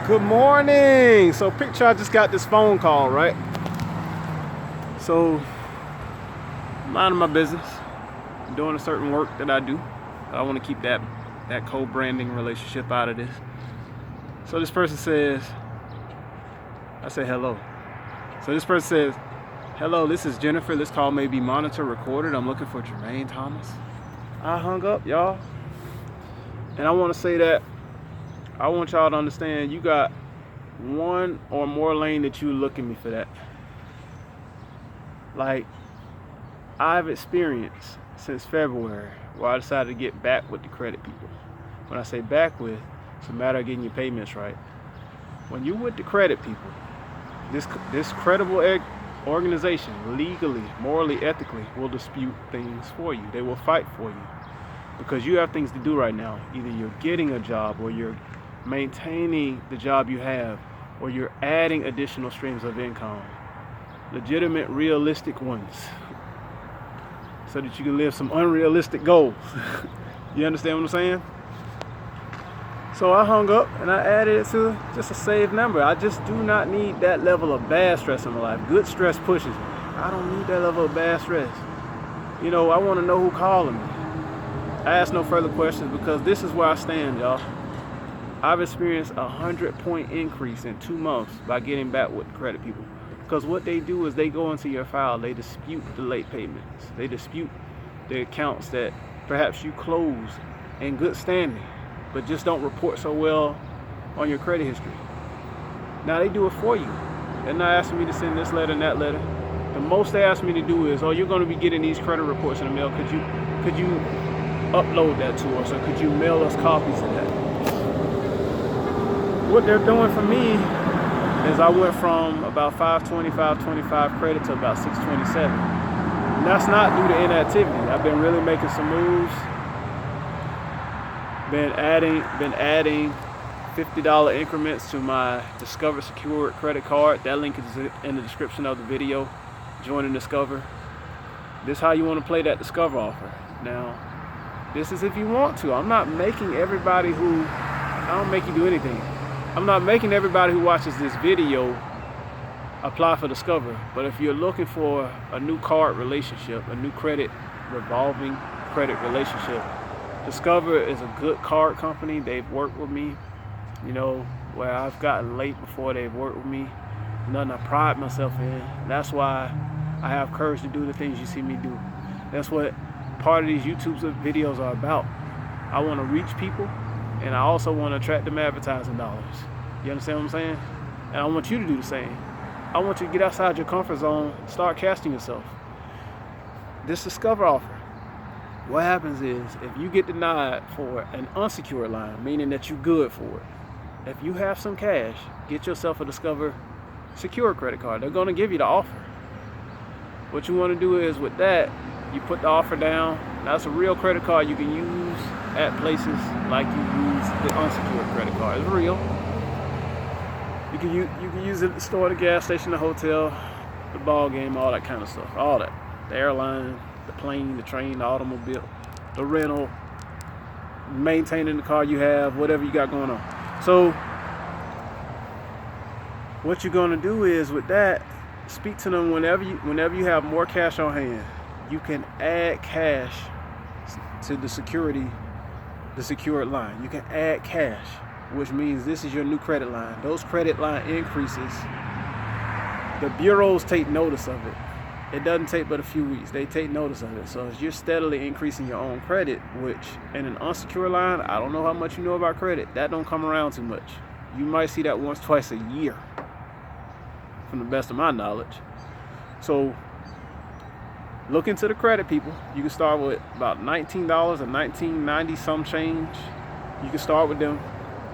Good morning. So picture I just got this phone call, right? So minding my business, doing a certain work that I do. I want to keep that co-branding relationship out of this. So this person says, I say hello. So this person says, hello, this is Jennifer. This call may be monitored, recorded. I'm looking for Jermaine Thomas. I hung up, y'all. And I want to say that I want y'all to understand you got one or more lane that you look at me for that. Like, I've experienced since February where I decided to get back with the credit people. When I say back with, it's a matter of getting your payments right. When you with the credit people, this credible organization, legally, morally, ethically, will dispute things for you. They will fight for you because you have things to do right now. Either you're getting a job, or you're maintaining the job you have, or you're adding additional streams of income, legitimate, realistic ones, so that you can live some unrealistic goals. You understand what I'm saying? So I hung up and I added it to just a saved number. I just do not need that level of bad stress in my life. Good stress pushes me. I don't need that level of bad stress. You know, I want to know who calling me. I ask no further questions because this is where I stand, y'all. I've experienced 100-point increase in 2 months by getting back with credit people. Because what they do is they go into your file, they dispute the late payments. They dispute the accounts that perhaps you close in good standing, but just don't report so well on your credit history. Now they do it for you. They're not asking me to send this letter and that letter. The most they ask me to do is, oh, you're going to be getting these credit reports in the mail. Could you upload that to us, or could you mail us copies of that? What they're doing for me is I went from about 520, 525 credit to about 627. And that's not due to inactivity. I've been really making some moves. Been adding $50 increments to my Discover Secured credit card. That link is in the description of the video. Join and Discover. This is how you want to play that Discover offer. Now, this is if you want to. I'm not making everybody I don't make you do anything. I'm not making everybody who watches this video apply for Discover. But if you're looking for a new card relationship, a new revolving credit relationship, Discover is a good card company. They've worked with me, you know, where I've gotten late before they've worked with me. Nothing I pride myself in. That's why I have courage to do the things you see me do. That's what part of these YouTube videos are about. I want to reach people, and I also want to attract them advertising dollars. You understand what I'm saying? And I want you to do the same. I want you to get outside your comfort zone, start casting yourself. This Discover offer, what happens is, if you get denied for an unsecured line, meaning that you're good for it, if you have some cash, get yourself a Discover Secure credit card. They're going to give you the offer. What you want to do is, with that, you put the offer down. Now, it's a real credit card you can use at places like you use the unsecured credit card. It's real. You can use it at the store, the gas station, the hotel, the ball game, all that kind of stuff. All that. The airline, the plane, the train, the automobile, the rental, maintaining the car you have, whatever you got going on. So what you're going to do is, with that, speak to them whenever you have more cash on hand. You can add cash to the secured line. You can add cash, which means this is your new credit line. Those credit line increases, the bureaus take notice of it. It doesn't take but a few weeks. They take notice of it. So as you're steadily increasing your own credit, which in an unsecured line, I don't know how much you know about credit. That don't come around too much. You might see that once, twice a year, from the best of my knowledge. So look into the credit people. You can start with about $19 or $19.90 some change. You can start with them.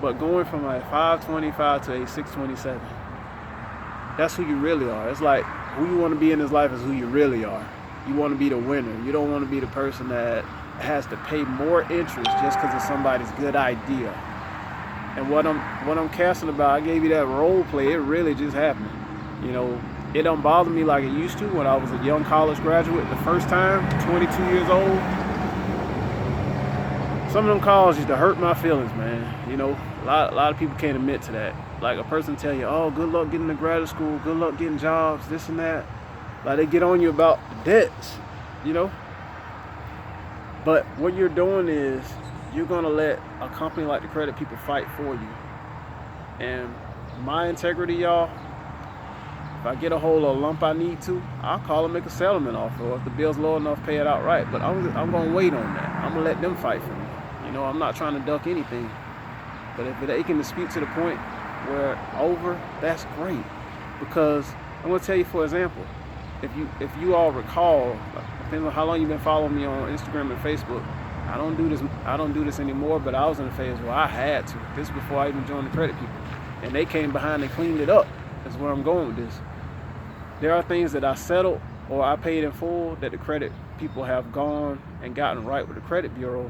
But going from like 525 to a 627, that's who you really are. It's like, who you want to be in this life is who you really are. You want to be the winner. You don't want to be the person that has to pay more interest just because of somebody's good idea. And what I'm casting about, I gave you that role play. It really just happened. You know, it don't bother me like it used to when I was a young college graduate the first time, 22 years old. Some of them calls used to hurt my feelings, man. You know, A lot of people can't admit to that. Like a person tell you, oh, good luck getting to graduate school, good luck getting jobs, this and that. Like they get on you about debts, you know. But what you're doing is you're gonna let a company like the credit people fight for you. And my integrity, y'all, if I get a hold of a lump I need to, I'll call and make a settlement offer. Or if the bill's low enough, pay it outright. But I'm gonna wait on that. I'm gonna let them fight for me. You know, I'm not trying to duck anything. But if they can dispute to the point where over, that's great. Because I'm gonna tell you, for example, if you all recall, depending on how long you've been following me on Instagram and Facebook, I don't do this anymore, but I was in a phase where I had to. This is before I even joined the credit people. And they came behind and cleaned it up. That's where I'm going with this. There are things that I settled or I paid in full that the credit people have gone and gotten right with the credit bureau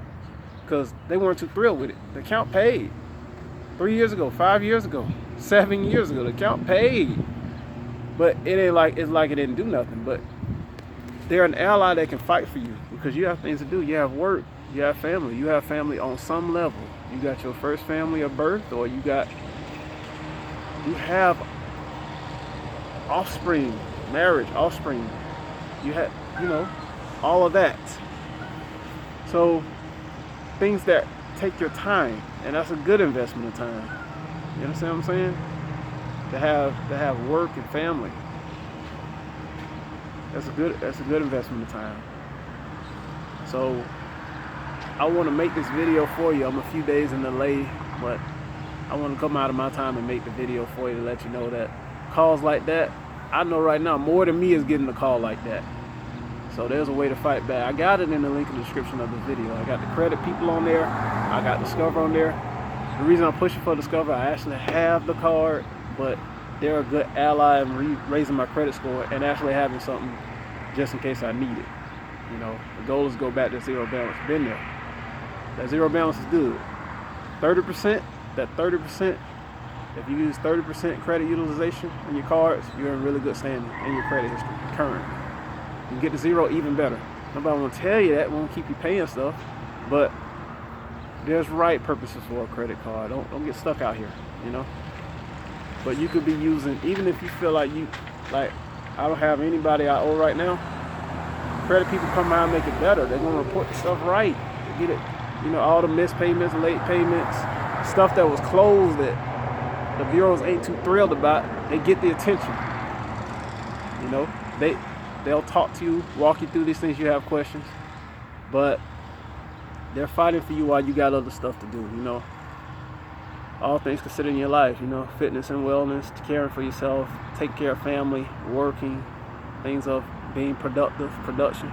because they weren't too thrilled with it. The account paid 3 years ago, 5 years ago, 7 years ago. The account paid. But it ain't like it's like it didn't do nothing. But they're an ally that can fight for you because you have things to do. You have work, you have family. You have family on some level. You got your first family of birth, or you have offspring, marriage, offspring. You have, all of that. So things that take your time, and that's a good investment of time. You understand what I'm saying? To have work and family. That's a good investment of time. So I want to make this video for you. I'm a few days in delay, but I want to come out of my time and make the video for you to let you know that calls like that, I know right now more than me is getting a call like that. So there's a way to fight back. I got it in the link in the description of the video. I got the credit people on there. I got Discover on there. The reason I'm pushing for Discover, I actually have the card, but they're a good ally in raising my credit score and actually having something just in case I need it. The goal is to go back to zero balance. Been there. That zero balance is good. 30%, that 30%, if you use 30% credit utilization in your cards, you're in really good standing in your credit history, current. You can get to zero even better. Nobody will tell you that, won't keep you paying stuff, but there's right purposes for a credit card. Don't get stuck out here, But you could be using, even if you feel like I don't have anybody I owe right now, credit people come out and make it better. They're gonna report the stuff right. They get it, all the missed payments, late payments, stuff that was closed that the bureaus ain't too thrilled about, they get the attention. They'll talk to you, walk you through these things you have questions, but they're fighting for you while you got other stuff to do, All things considered in your life, fitness and wellness, caring for yourself, taking care of family, working, things of being production.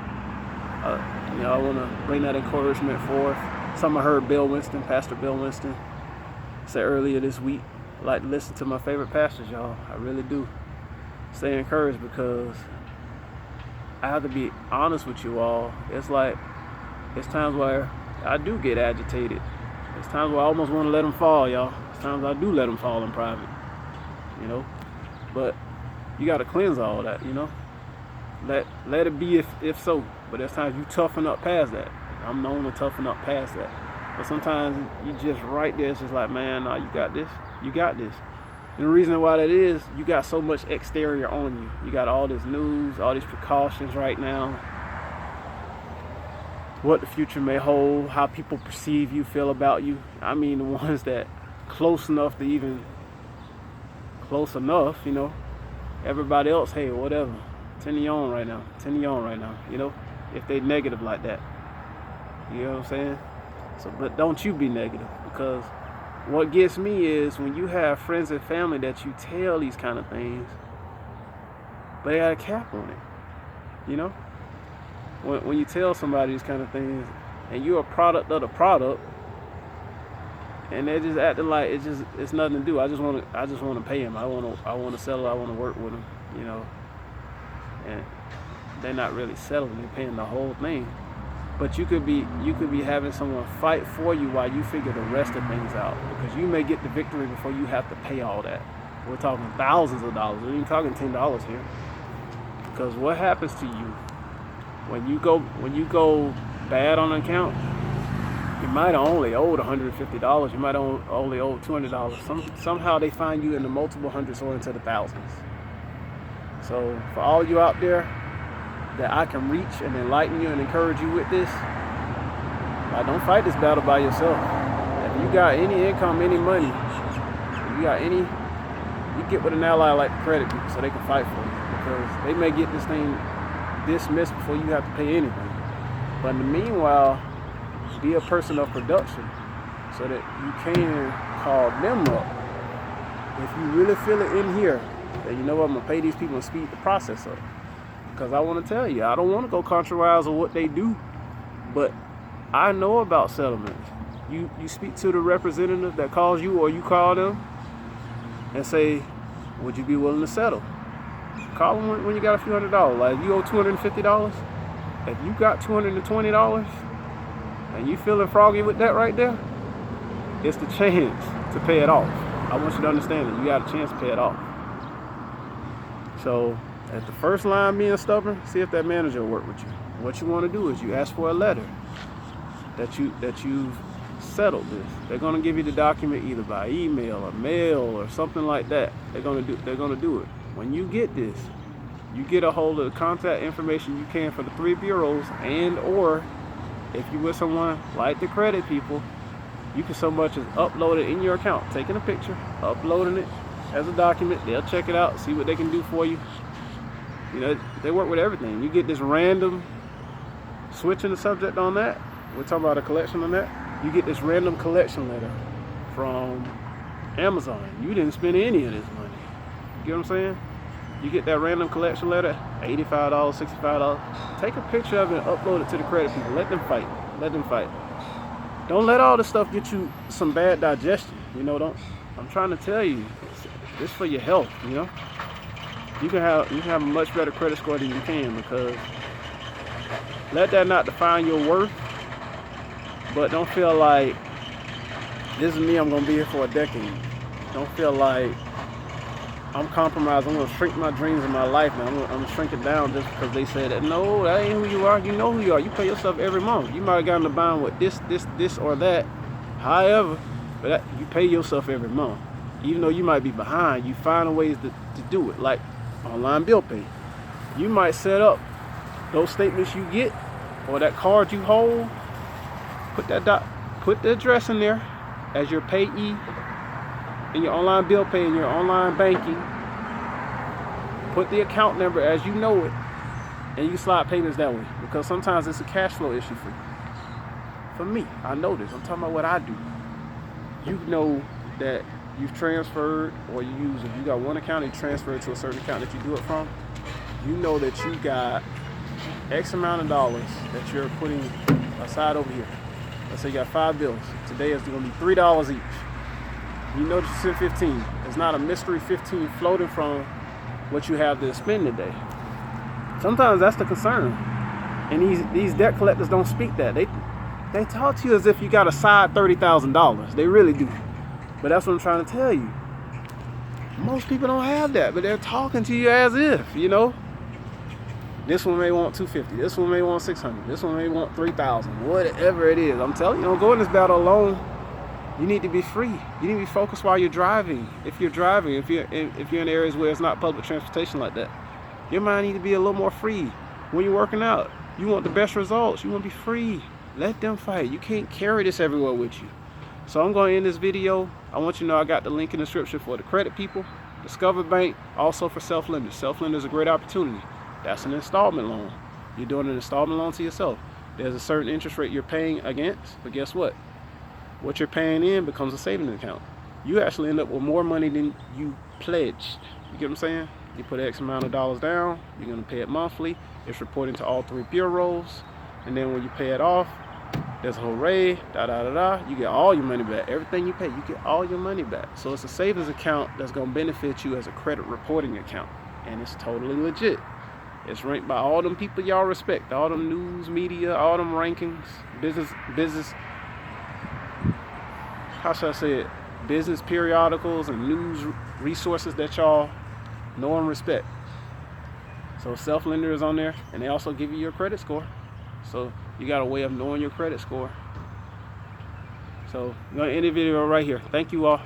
I want to bring that encouragement forth. Something I heard Pastor Bill Winston, said earlier this week. I like to listen to my favorite pastors, y'all. I really do. Stay encouraged because I have to be honest with you all. It's times where I do get agitated. There's times where I almost want to let them fall, y'all. There's times I do let them fall in private, But you got to cleanse all that, Let it be if so. But there's times you toughen up past that. I'm known to toughen up past that. But sometimes you just right there, it's just like, man, nah, you got this. You got this. And the reason why that is, you got so much exterior on you. You got all this news, all these precautions right now. What the future may hold, how people perceive you, feel about you. I mean, the ones that close enough, everybody else, hey, whatever, turn you on right now, if they negative like that. You know what I'm saying? So, but don't you be negative, because what gets me is when you have friends and family that you tell these kind of things, but they got a cap on it, When you tell somebody these kind of things and you're a product of the product and they're just acting like it's nothing to do. I just want to pay them. I want to settle. I want to work with them, and they're not really settling. They're paying the whole thing. But you could be having someone fight for you while you figure the rest of things out, because you may get the victory before you have to pay all that. We're talking thousands of dollars. We're even talking $10 here. Because what happens to you when you go bad on an account, You might have only owed $150. You might have only owed $200. Somehow they find you in the multiple hundreds or into the thousands. So for all you out there that I can reach and enlighten you and encourage you with this, don't fight this battle by yourself. If you got any income, any money, if you got any, you get with an ally like the credit people so they can fight for you, because they may get this thing dismissed before you have to pay anything. But in the meanwhile, be a person of production so that you can call them up. If you really feel it in here, that you know what, I'm going to pay these people and speed the process up. Because I want to tell you, I don't want to go contrariwise on what they do, but I know about settlements. You speak to the representative that calls you, or you call them and say, would you be willing to settle? Call them when you got a few $100s. Like if you owe $250, if you got $220 and you feeling froggy with that right there, it's the chance to pay it off. I want you to understand that you got a chance to pay it off. So at the first line being stubborn, see if that manager will work with you. What you want to do is you ask for a letter that you've settled this. They're going to give you the document either by email or mail or something like that. They're going to do it. When you get this, you get a hold of the contact information you can for the 3 bureaus, and or if you with someone like the credit people, you can so much as upload it in your account, taking a picture, uploading it as a document. They'll check it out, see what they can do for you. You know, they work with everything. You get this random, switching the subject on that, we're talking about a collection on that, you get this random collection letter from Amazon. You didn't spend any of this money. You get what I'm saying? You get that random collection letter, $85, $65. Take a picture of it and upload it to the credit people. Let them fight. Let them fight. Don't let all this stuff get you some bad digestion. You know, I'm trying to tell you, it's for your health, you know? You can have a much better credit score than you can, because let that not define your worth. But don't feel like this is me, I'm gonna be here for a decade. Don't feel like I'm compromised, I'm gonna shrink my dreams in my life now. I'm gonna shrink it down just because they said that. No, that ain't who you are. You know who you are. You pay yourself every month. You might have gotten a bond with this or that. However, but you pay yourself every month. Even though you might be behind, you find ways to do it, like online bill pay. You might set up those statements you get or that card you hold. Put the address in there as your payee in your online bill pay, in your online banking. Put the account number as you know it, and you slide payments that way, because sometimes it's a cash flow issue for you. For me, I know this. I'm talking about what I do. You know that you've transferred, or if you got one account and you transfer it to a certain account that you do it from, you know that you got X amount of dollars that you're putting aside over here. Let's say you got 5 bills. Today it's going to be $3 each. You know that you sent 15. It's not a mystery 15 floating from what you have to spend today. Sometimes that's the concern. And these debt collectors don't speak that. They talk to you as if you got a side $30,000. They really do. But that's what I'm trying to tell you. Most people don't have that, but they're talking to you as if, you know. This one may want $250. This one may want $600. This one may want $3,000. Whatever it is, I'm telling you, don't go in this battle alone. You need to be free. You need to be focused while you're driving. If you're driving, if you're in areas where it's not public transportation like that, your mind needs to be a little more free. When you're working out, you want the best results. You want to be free. Let them fight. You can't carry this everywhere with you. So I'm going to end this video. I want you to know I got the link in the description for the credit people, Discover Bank, also for self-lenders. Self-lenders is a great opportunity. That's an installment loan. You're doing an installment loan to yourself. There's a certain interest rate you're paying against, but guess what? What you're paying in becomes a savings account. You actually end up with more money than you pledged. You get what I'm saying? You put X amount of dollars down, you're going to pay it monthly. It's reporting to all 3 bureaus. And then when you pay it off, there's a hooray, you get all your money back. Everything you pay, you get all your money back. So it's a savings account that's going to benefit you as a credit reporting account. And it's totally legit. It's ranked by all them people y'all respect, all them news media, all them rankings, business, how should I say it? Business periodicals and news resources that y'all know and respect. So Self-Lender is on there, and they also give you your credit score. So you got a way of knowing your credit score. So I'm gonna end the video right here. Thank you all.